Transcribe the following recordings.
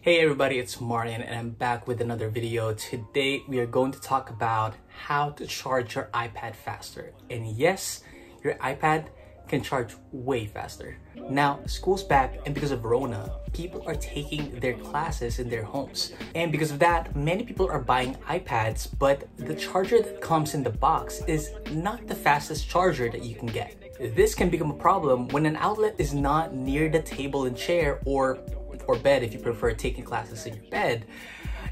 Hey everybody, it's Marian and I'm back with another video. Today we are going to talk about how to charge your iPad faster. And yes, your iPad can charge way faster. Now, school's back and because of Rona, people are taking their classes in their homes. And because of that, many people are buying iPads, but the charger that comes in the box is not the fastest charger that you can get. This can become a problem when an outlet is not near the table and chair or bed, if you prefer taking classes in your bed,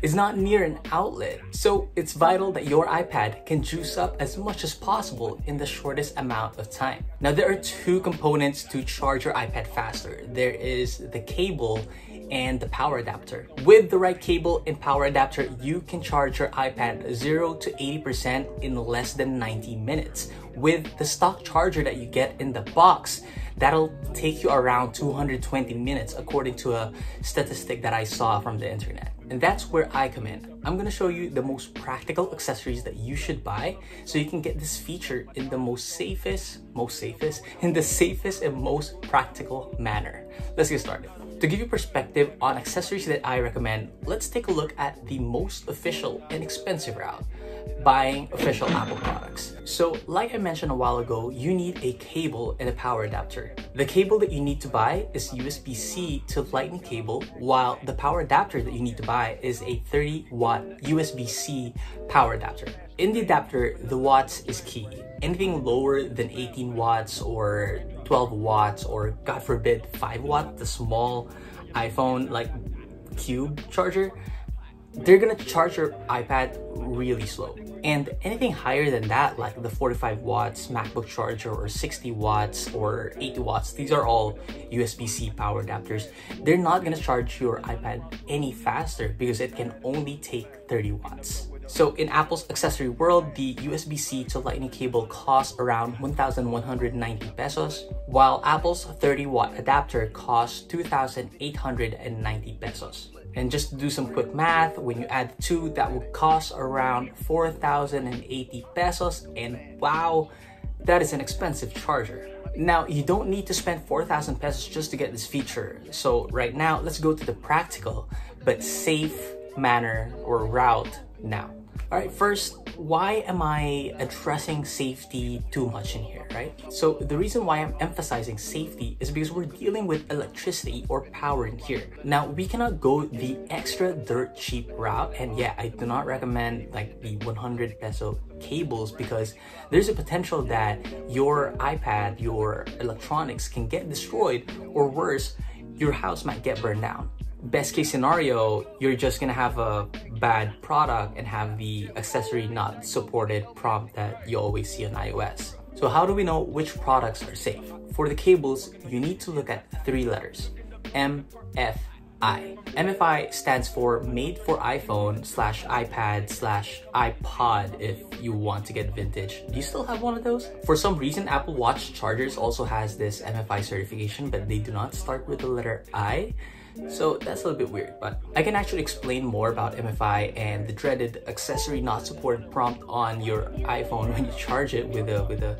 is not near an outlet. So it's vital that your iPad can juice up as much as possible in the shortest amount of time. Now, there are two components to charge your iPad faster. There is the cable and the power adapter. With the right cable and power adapter, you can charge your iPad 0 to 80% in less than 90 minutes. With the stock charger that you get in the box, that'll take you around 220 minutes according to a statistic that I saw from the internet. And that's where I come in. I'm gonna show you the most practical accessories that you should buy so you can get this feature in the safest and most practical manner. Let's get started. To give you perspective on accessories that I recommend, let's take a look at the most official and expensive route: buying official Apple products. So like I mentioned a while ago, you need a cable and a power adapter. The cable that you need to buy is USB-C to Lightning cable, while the power adapter that you need to buy is a 30-watt USB-C power adapter. In the adapter, the watts is key. Anything lower than 18 watts or 12 watts or God forbid 5 watt, the small iPhone like cube charger, they're gonna charge your iPad really slow. And anything higher than that, like the 45 watts MacBook charger or 60 watts or 80 watts, these are all USB-C power adapters. They're not gonna charge your iPad any faster because it can only take 30 watts. So in Apple's accessory world, the USB-C to Lightning cable costs around 1,190 pesos, while Apple's 30-watt adapter costs 2,890 pesos. And just to do some quick math, when you add the two, that would cost around 4,080 pesos. And wow, that is an expensive charger. Now, you don't need to spend 4,000 pesos just to get this feature. So right now, let's go to the practical but safe manner or route now. All right, first, why am I addressing safety too much in here, right? So the reason why I'm emphasizing safety is because we're dealing with electricity or power in here. Now, we cannot go the extra dirt cheap route. And yeah, I do not recommend like the 100 peso cables because there's a potential that your iPad, your electronics can get destroyed, or worse, your house might get burned down. Best case scenario, you're just gonna have a bad product and have the accessory not supported prompt that you always see on iOS. So how do we know which products are safe? For the cables, you need to look at 3 letters: MFI. MFI stands for made for iPhone / iPad / iPod if you want to get vintage. Do you still have one of those? For some reason, Apple Watch chargers also has this MFI certification, but they do not start with the letter I. So that's a little bit weird, but I can actually explain more about MFI and the dreaded accessory not supported prompt on your iPhone when you charge it with a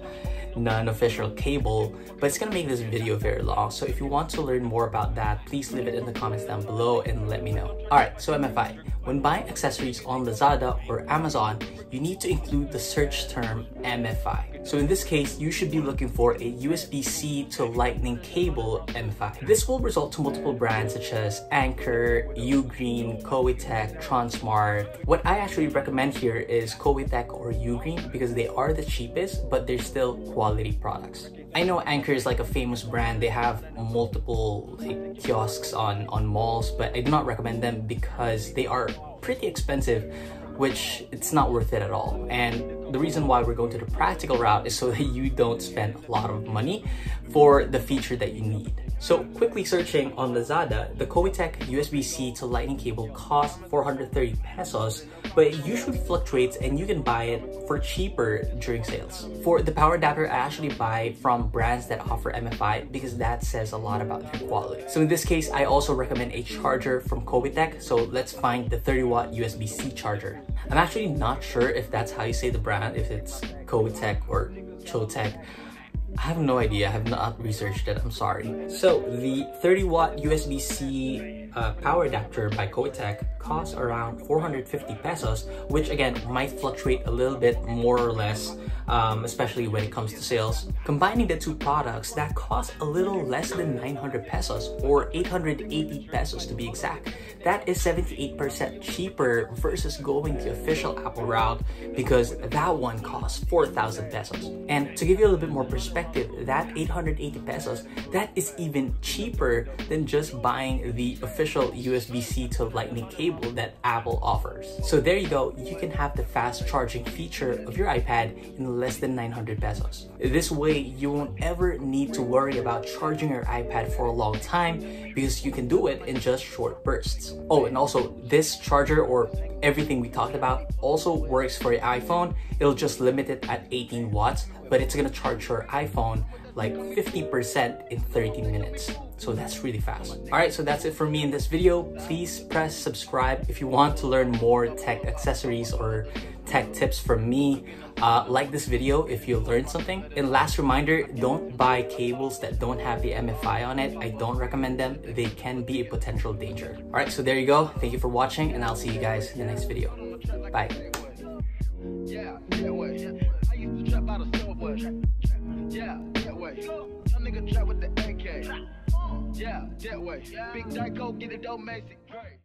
non-official cable, but it's gonna make this video very long. So if you want to learn more about that, please leave it in the comments down below and let me know. All right, so MFI. When buying accessories on Lazada or Amazon, you need to include the search term MFI. So in this case, you should be looking for a USB-C to Lightning cable MFI. This will result to multiple brands such as Anker, UGREEN, Choetech, Transmart. What I actually recommend here is Choetech or UGREEN because they are the cheapest, but they're still quality products. I know Anker is like a famous brand. They have multiple like kiosks on malls, but I do not recommend them because they are pretty expensive, which it's not worth it at all. And the reason why we're going to the practical route is so that you don't spend a lot of money for the feature that you need. So quickly searching on Lazada, the Choetech USB-C to Lightning cable costs 430 pesos, but it usually fluctuates and you can buy it for cheaper during sales. For the power adapter, I actually buy from brands that offer MFI because that says a lot about their quality. So in this case, I also recommend a charger from Choetech. So let's find the 30-watt USB-C charger. I'm actually not sure if that's how you say the brand, if it's Choetech or Choetech. I have no idea. I have not researched it. I'm sorry. So the 30-watt USB-C power adapter by Choetech costs around 450 pesos, which again might fluctuate a little bit more or less, especially when it comes to sales. Combining the two products, that costs a little less than 900 pesos or 880 pesos to be exact. That is 78% cheaper versus going the official Apple route, because that one costs 4,000 pesos. And to give you a little bit more perspective, that 880 pesos, that is even cheaper than just buying the official USB-C to Lightning cable that Apple offers. So there you go, you can have the fast charging feature of your iPad in less than 900 pesos. This way, you won't ever need to worry about charging your iPad for a long time, because you can do it in just short bursts. Oh, and also this charger, or everything we talked about, also works for your iPhone. It'll just limit it at 18 watts, but it's gonna charge your iPhone like 50% in 30 minutes. So that's really fast. All right, so that's it for me in this video. Please press subscribe if you want to learn more tech accessories or tech tips from me. Like this video if you learned something. And last reminder, don't buy cables that don't have the MFI on it. I don't recommend them. They can be a potential danger. All right, so there you go. Thank you for watching, and I'll see you guys in the next video. Bye. Yeah, that way. I used to trap out of Subway. Yeah, that way. Some nigga trap with the AK. Yeah, that way. Big Dyko, get it, don't make it.